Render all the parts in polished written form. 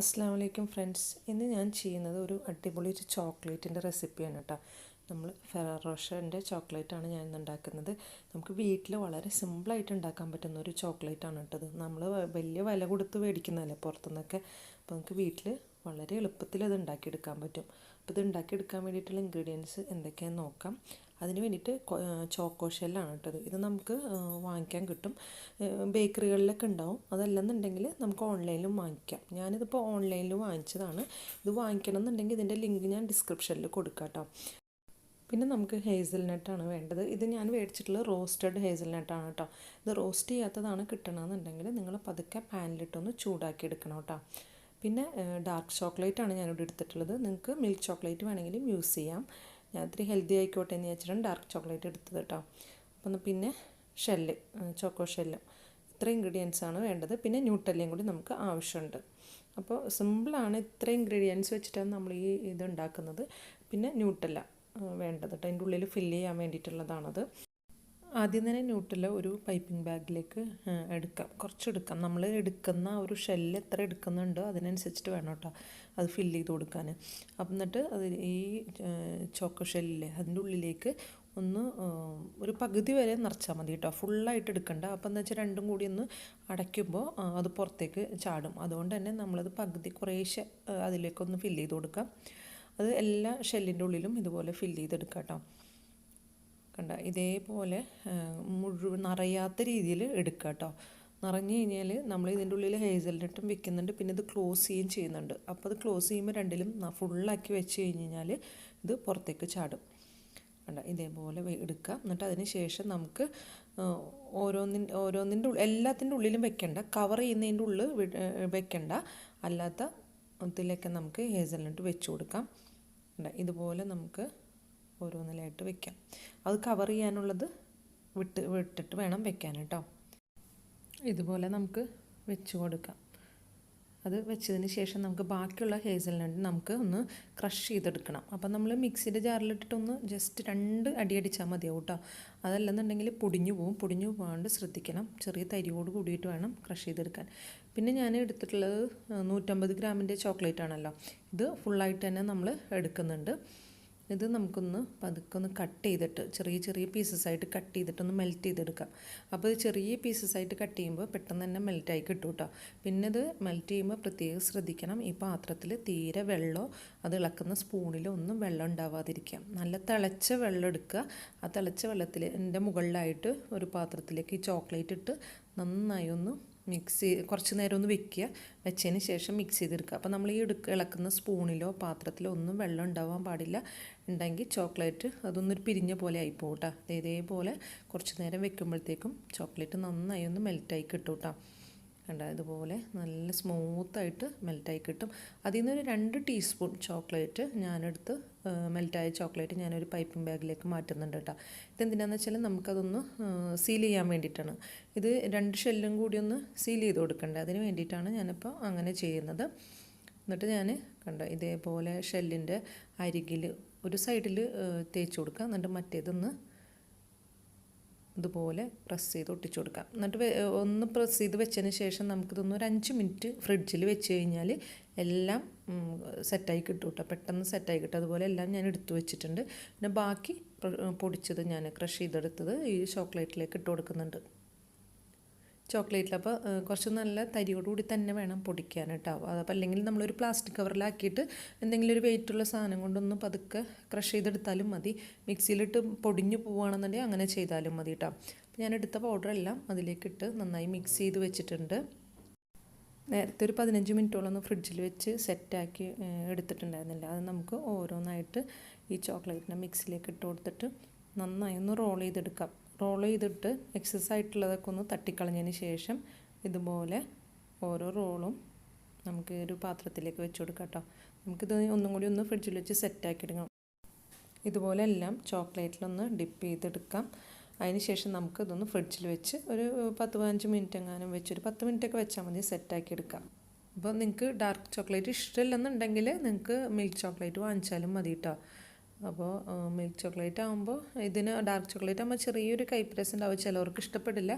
അസ്സാം വലൈക്കും ഫ്രണ്ട്സ്. ഇന്ന് ഞാൻ ചെയ്യുന്നത് ഒരു അടിപൊളി ചോക്ലേറ്റിൻ്റെ റെസിപ്പിയാണ് കേട്ടോ. നമ്മൾ ഫെറോ റോഷറിൻ്റെ ചോക്ലേറ്റാണ് ഞാൻ ഇന്ന് ഉണ്ടാക്കുന്നത്. നമുക്ക് വീട്ടിൽ വളരെ സിമ്പിളായിട്ട് ഉണ്ടാക്കാൻ പറ്റുന്ന ഒരു ചോക്ലേറ്റാണ് കേട്ടത്. നമ്മൾ വലിയ വില കൊടുത്ത് മേടിക്കുന്നതല്ലേ പുറത്തുനിന്നൊക്കെ. അപ്പോൾ നമുക്ക് വീട്ടിൽ വളരെ എളുപ്പത്തിൽ അത് ഉണ്ടാക്കിയെടുക്കാൻ പറ്റും. അപ്പോൾ ഇത് ഉണ്ടാക്കിയെടുക്കാൻ വേണ്ടിയിട്ടുള്ള ഇൻഗ്രീഡിയൻസ് എന്തൊക്കെയാണെന്ന് നോക്കാം. അതിന് വേണ്ടിയിട്ട് ചോക്കോ ഷെല്ലാണ് കേട്ടത്. ഇത് നമുക്ക് വാങ്ങിക്കാൻ കിട്ടും, ബേക്കറികളിലൊക്കെ ഉണ്ടാവും. അതല്ലെന്നുണ്ടെങ്കിൽ നമുക്ക് ഓൺലൈനിലും വാങ്ങിക്കാം. ഞാനിതിപ്പോൾ ഓൺലൈനിൽ വാങ്ങിച്ചതാണ്. ഇത് വാങ്ങിക്കണം എന്നുണ്ടെങ്കിൽ ഇതിൻ്റെ ലിങ്ക് ഞാൻ ഡിസ്ക്രിപ്ഷനിൽ കൊടുക്കാം കേട്ടോ. പിന്നെ നമുക്ക് ഹേസൽനട്ടാണ് വേണ്ടത്. ഇത് ഞാൻ മേടിച്ചിട്ടുള്ള റോസ്റ്റഡ് ഹേസൽനട്ടാണ് കേട്ടോ. ഇത് റോസ്റ്റ് ചെയ്യാത്തതാണ് കിട്ടണമെന്നുണ്ടെങ്കിൽ നിങ്ങൾ പതുക്കെ പാനിലിട്ടൊന്ന് ചൂടാക്കി എടുക്കണം കേട്ടോ. പിന്നെ ഡാർക്ക് ചോക്ലേറ്റാണ് ഞാനിവിടെ എടുത്തിട്ടുള്ളത്. നിങ്ങൾക്ക് മിൽക്ക് ചോക്ലേറ്റ് വേണമെങ്കിലും യൂസ് ചെയ്യാം. ഞാൻ ഇത്തിരി ഹെൽത്തി ആയിക്കോട്ടെ എന്ന് വെച്ചിട്ടാണ് ഡാർക്ക് ചോക്ലേറ്റ് എടുത്തത് കേട്ടോ. അപ്പം പിന്നെ ഷെല്ല്, ചോക്കോ ഷെല്ല്, ഇത്ര ഇൻഗ്രീഡിയൻസാണ് വേണ്ടത്. പിന്നെ ന്യൂട്ടെല്ലയും കൂടി നമുക്ക് ആവശ്യമുണ്ട്. അപ്പോൾ സിമ്പിളാണ്, ഇത്ര ഇൻഗ്രീഡിയൻസ് വെച്ചിട്ടാണ് നമ്മൾ ഈ ഇത് ഉണ്ടാക്കുന്നത്. പിന്നെ ന്യൂട്ടെല്ല വേണ്ടത് കേട്ടോ. അതിൻ്റെ ഉള്ളിൽ ഫില്ല് ചെയ്യാൻ വേണ്ടിയിട്ടുള്ളതാണത്. ആദ്യം തന്നെ ന്യൂട്ടെല്ല ഒരു പൈപ്പിംഗ് ബാഗിലേക്ക് കുറച്ചെടുക്കാം. നമ്മൾ എടുക്കുന്ന ഒരു ഷെല്ല് എത്ര എടുക്കുന്നുണ്ടോ അതിനനുസരിച്ചിട്ട് വേണം കേട്ടോ അത് ഫില്ല് ചെയ്ത് കൊടുക്കാൻ. അപ്പം എന്നിട്ട് അത് ഈ ചോക്കോ ഷെല്ലില്ലേ അതിൻ്റെ ഉള്ളിലേക്ക് ഒരു പകുതി വരെ നിറച്ചാൽ മതി കേട്ടോ. ഫുള്ളായിട്ട് എടുക്കണ്ട. അപ്പം എന്ന് വെച്ചാൽ രണ്ടും കൂടി ഒന്ന് അടയ്ക്കുമ്പോൾ അത് പുറത്തേക്ക് ചാടും. അതുകൊണ്ട് തന്നെ നമ്മളത് പകുതി കുറേശ്ശെ അതിലേക്കൊന്ന് ഫില്ല് ചെയ്ത് കൊടുക്കാം. അത് എല്ലാ ഷെല്ലിൻ്റെ ഉള്ളിലും ഇതുപോലെ ഫില്ല് ചെയ്തെടുക്കാം കേട്ടോ. കണ്ട ഇതേപോലെ മുഴുവൻ നിറയാത്ത രീതിയിൽ എടുക്കുക കേട്ടോ. നിറഞ്ഞു കഴിഞ്ഞാൽ നമ്മൾ ഇതിൻ്റെ ഉള്ളിൽ ഹേസൽനട്ടും വെക്കുന്നുണ്ട്, പിന്നെ ഇത് ക്ലോസ് ചെയ്യുകയും ചെയ്യുന്നുണ്ട്. അപ്പോൾ അത് ക്ലോസ് ചെയ്യുമ്പോൾ രണ്ടിലും ഫുള്ളാക്കി വെച്ച് കഴിഞ്ഞാൽ ഇത് പുറത്തേക്ക് ചാടും. കണ്ട ഇതേപോലെ എടുക്കുക. എന്നിട്ട് അതിന് ശേഷം നമുക്ക് എല്ലാത്തിൻ്റെ ഉള്ളിലും വെക്കണ്ട, കവർ ചെയ്യുന്നതിൻ്റെ ഉള്ളിൽ വെക്കണ്ട. അല്ലാത്ത ഇതിലൊക്കെ നമുക്ക് ഹേസൽനട്ട് വെച്ച് കൊടുക്കാം. ഇതുപോലെ നമുക്ക് ഓരോന്നിലായിട്ട് വെക്കാം. അത് കവർ ചെയ്യാനുള്ളത് വിട്ടിട്ട് വേണം വെക്കാൻ കേട്ടോ. ഇതുപോലെ നമുക്ക് വെച്ച് കൊടുക്കാം. അത് വെച്ചതിന് ശേഷം നമുക്ക് ബാക്കിയുള്ള ഹേസൽനട്ട് നമുക്ക് ഒന്ന് ക്രഷ് ചെയ്തെടുക്കണം. അപ്പം നമ്മൾ മിക്സിയുടെ ജാറിലിട്ടിട്ടൊന്ന് ജസ്റ്റ് 2 അടി അടിച്ചാൽ മതിയാവും കേട്ടോ. അതല്ലെന്നുണ്ടെങ്കിൽ പൊടിഞ്ഞു പോകാണ്ട് ശ്രദ്ധിക്കണം. ചെറിയ തരിയോട് കൂടിയിട്ട് വേണം ക്രഷ് ചെയ്തെടുക്കാൻ. പിന്നെ ഞാൻ എടുത്തിട്ടുള്ളത് 150 ഗ്രാമിൻ്റെ ചോക്ലേറ്റ് ആണല്ലോ. ഇത് ഫുള്ളായിട്ട് തന്നെ നമ്മൾ എടുക്കുന്നുണ്ട്. ഇത് നമുക്കൊന്ന് പതുക്കെ കട്ട് ചെയ്തിട്ട് ചെറിയ പീസസായിട്ട് കട്ട് ചെയ്തിട്ടൊന്ന് മെൽറ്റ് ചെയ്തെടുക്കാം. അപ്പോൾ ഇത് ചെറിയ പീസസായിട്ട് കട്ട് ചെയ്യുമ്പോൾ പെട്ടെന്ന് തന്നെ മെൽറ്റായി കിട്ടും കേട്ടോ. പിന്നെ ഇത് മെൽറ്റ് ചെയ്യുമ്പോൾ പ്രത്യേകം ശ്രദ്ധിക്കണം, ഈ പാത്രത്തിൽ തീരെ വെള്ളമോ അത് ഇളക്കുന്ന സ്പൂണിലോ ഒന്നും വെള്ളം ഉണ്ടാവാതിരിക്കാം. നല്ല തിളച്ച വെള്ളം എടുക്കുക. ആ തിളച്ച വെള്ളത്തിൽ എൻ്റെ മുകളിലായിട്ട് ഒരു പാത്രത്തിലേക്ക് ഈ ചോക്ലേറ്റ് ഇട്ട് നന്നായി ഒന്ന് കുറച്ച് നേരം ഒന്ന് വെച്ചതിന് ശേഷം മിക്സ് ചെയ്തെടുക്കുക. അപ്പോൾ നമ്മൾ ഈ ഇളക്കുന്ന സ്പൂണിലോ പാത്രത്തിലോ ഒന്നും വെള്ളം ഉണ്ടാവാൻ പാടില്ല. ഉണ്ടെങ്കിൽ ചോക്ലേറ്റ് അതൊന്നൊരു പിരിഞ്ഞ പോലെ ആയിപ്പോവും കേട്ടോ. ഇതേപോലെ കുറച്ച് നേരം വെക്കുമ്പോഴത്തേക്കും ചോക്ലേറ്റ് നന്നായി ഒന്ന് മെൽറ്റായി കിട്ടും കേട്ടോ. കണ്ട ഇതുപോലെ നല്ല സ്മൂത്തായിട്ട് മെൽറ്റായി കിട്ടും. അതിൽ നിന്നൊരു 2 ടീസ്പൂൺ ചോക്ലേറ്റ് ഞാനെടുത്ത് മെൽറ്റായ ചോക്ലേറ്റ് ഞാനൊരു പൈപ്പിംഗ് ബാഗിലേക്ക് മാറ്റുന്നുണ്ട് കേട്ടോ. ഇതെന്തിനാണെന്ന് വെച്ചാൽ നമുക്കതൊന്ന് സീൽ ചെയ്യാൻ വേണ്ടിയിട്ടാണ്. ഇത് 2 ഷെല്ലും കൂടി ഒന്ന് സീൽ ചെയ്ത് കൊടുക്കേണ്ടത്. അതിന് വേണ്ടിയിട്ടാണ് ഞാനിപ്പോൾ അങ്ങനെ ചെയ്യുന്നത്. എന്നിട്ട് ഞാൻ ഇതേപോലെ ഷെല്ലിൻ്റെ അരികിൽ ഒരു സൈഡിൽ തേച്ച് കൊടുക്കുക. എന്നിട്ട് മറ്റേതൊന്ന് ഇതുപോലെ പ്രസ് ചെയ്ത് ഒട്ടിച്ചു കൊടുക്കാം. എന്നിട്ട് ഒന്ന് പ്രസ് ചെയ്ത് വെച്ചതിന് ശേഷം നമുക്കിതൊന്ന് ഒരു 5 മിനിറ്റ് ഫ്രിഡ്ജിൽ വെച്ച് കഴിഞ്ഞാൽ എല്ലാം സെറ്റായി കിട്ടും കേട്ടോ. പെട്ടെന്ന് സെറ്റായി കിട്ടും. അതുപോലെ എല്ലാം ഞാൻ എടുത്തു വെച്ചിട്ടുണ്ട്. പിന്നെ ബാക്കി പൊടിച്ചത് ഞാൻ ക്രഷ് ചെയ്തെടുത്തത് ഈ ചോക്ലേറ്റിലേക്ക് ഇട്ട് കൊടുക്കുന്നുണ്ട്. ചോക്ലേറ്റിൽ അപ്പോൾ കുറച്ച് നല്ല തരിയോടുകൂടി തന്നെ വേണം പൊടിക്കാൻ കേട്ടോ. അപ്പോൾ അല്ലെങ്കിൽ നമ്മളൊരു പ്ലാസ്റ്റിക് കവറിലാക്കിയിട്ട് എന്തെങ്കിലും ഒരു വെയിറ്റുള്ള സാധനം കൊണ്ടൊന്ന് പതുക്കെ ക്രഷ് ചെയ്തെടുത്താലും മതി. മിക്സിയിലിട്ട് പൊടിഞ്ഞു പോവുകയാണെന്നുണ്ടെങ്കിൽ അങ്ങനെ ചെയ്താലും മതി കേട്ടോ. അപ്പോൾ ഞാൻ എടുത്ത പൗഡറെല്ലാം അതിലേക്കിട്ട് നന്നായി മിക്സ് ചെയ്ത് വെച്ചിട്ടുണ്ട്. നേരത്തെ ഒരു 15 മിനിറ്റോളം ഒന്ന് ഫ്രിഡ്ജിൽ വെച്ച് സെറ്റാക്കി എടുത്തിട്ടുണ്ടായിരുന്നില്ല. അത് നമുക്ക് ഓരോന്നായിട്ട് ഈ ചോക്ലേറ്റിനെ മിക്സിയിലേക്ക് ഇട്ട് കൊടുത്തിട്ട് നന്നായി ഒന്ന് റോൾ ചെയ്തെടുക്കാം. റോൾ ചെയ്തിട്ട് എക്സസ് ആയിട്ടുള്ളതൊക്കെ ഒന്ന് തട്ടിക്കളഞ്ഞതിന് ശേഷം ഇതുപോലെ ഓരോ റോളും നമുക്ക് ഒരു പാത്രത്തിലേക്ക് വെച്ച് കൊടുക്കാം കേട്ടോ. നമുക്കിത് ഒന്നും കൂടി ഒന്ന് ഫ്രിഡ്ജിൽ വെച്ച് സെറ്റാക്കി എടുക്കണം. ഇതുപോലെ എല്ലാം ചോക്ലേറ്റിലൊന്ന് ഡിപ്പ് ചെയ്തെടുക്കാം. അതിന് ശേഷം നമുക്കിതൊന്ന് ഫ്രിഡ്ജിൽ വെച്ച് ഒരു 10-15 മിനിറ്റ് എങ്ങാനും വെച്ച് ഒരു 10 മിനിറ്റൊക്കെ വെച്ചാൽ മതി, സെറ്റാക്കി എടുക്കാം. അപ്പോൾ നിങ്ങൾക്ക് ഡാർക്ക് ചോക്ലേറ്റ് ഇഷ്ടമില്ലെന്നുണ്ടെങ്കിൽ നിങ്ങൾക്ക് മിൽക്ക് ചോക്ലേറ്റ് വാങ്ങിച്ചാലും മതി കേട്ടോ. അപ്പോൾ മിൽക്ക് ചോക്ലേറ്റ് ആകുമ്പോൾ ഡാർക്ക് ചോക്ലേറ്റ് ആകുമ്പോൾ ചെറിയൊരു കയ്പ്പ് രസം ഉണ്ടാവും. ചിലവർക്ക് ഇഷ്ടപ്പെടില്ല.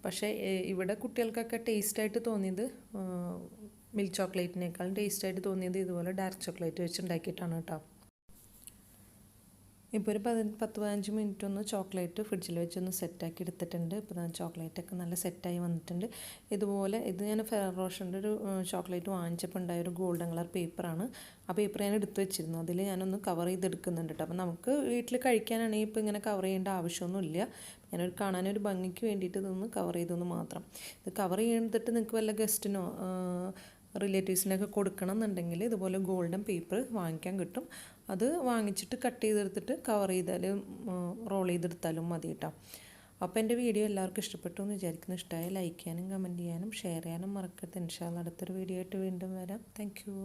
പക്ഷേ ഇവിടെ കുട്ടികൾക്കൊക്കെ ടേസ്റ്റായിട്ട് തോന്നിയത് മിൽക്ക് ചോക്ലേറ്റിനേക്കാളും ടേസ്റ്റായിട്ട് തോന്നിയത് ഇതുപോലെ ഡാർക്ക് ചോക്ലേറ്റ് വെച്ച് ഉണ്ടാക്കിയിട്ടാണ് കേട്ടോ. ഇപ്പോൾ ഒരു 10-15 മിനിറ്റ് ഒന്ന് ചോക്ലേറ്റ് ഫ്രിഡ്ജിൽ വെച്ചൊന്ന് സെറ്റാക്കി എടുത്തിട്ടുണ്ട്. ഇപ്പോൾ ചോക്ലേറ്റൊക്കെ നല്ല സെറ്റായി വന്നിട്ടുണ്ട്. ഇതുപോലെ ഇത് ഞാൻ ഫെററോ റോഷറിൻ്റെ ഒരു ചോക്ലേറ്റ് വാങ്ങിച്ചപ്പോൾ ഉണ്ടായ ഒരു ഗോൾഡൻ കളർ പേപ്പറാണ്. ആ പേപ്പർ ഞാൻ എടുത്ത് വെച്ചിരുന്നു. അതിൽ ഞാനൊന്ന് കവർ ചെയ്തെടുക്കുന്നുണ്ട് കേട്ടോ. അപ്പോൾ നമുക്ക് വീട്ടിൽ കഴിക്കാനാണെങ്കിൽ ഇപ്പോൾ ഇങ്ങനെ കവർ ചെയ്യേണ്ട ആവശ്യമൊന്നുമില്ല. ഞാനൊരു കാണാനൊരു ഭംഗിക്ക് വേണ്ടിയിട്ട് ഇതൊന്ന് കവർ ചെയ്തെന്ന് മാത്രം. ഇത് കവർ ചെയ്തിട്ട് നിങ്ങൾക്ക് വല്ല ഗസ്റ്റിനോ റിലേറ്റീവ്സിനൊക്കെ കൊടുക്കണം എന്നുണ്ടെങ്കിൽ ഇതുപോലെ ഗോൾഡൻ പേപ്പർ വാങ്ങിക്കാൻ കിട്ടും. അത് വാങ്ങിച്ചിട്ട് കട്ട് ചെയ്തെടുത്തിട്ട് കവർ ചെയ്താലും റോൾ ചെയ്തെടുത്താലും മതി കേട്ടോ. അപ്പോൾ എൻ്റെ വീഡിയോ എല്ലാവർക്കും ഇഷ്ടപ്പെട്ടു എന്ന് വിചാരിക്കുന്നു. ഇഷ്ടമായ ലൈക്ക് ചെയ്യാനും കമൻറ്റ് ചെയ്യാനും ഷെയർ ചെയ്യാനും മറക്കരുത്. ഇൻഷാ അല്ലാഹ് അടുത്തൊരു വീഡിയോ ആയിട്ട് വീണ്ടും വരാം. Thank you.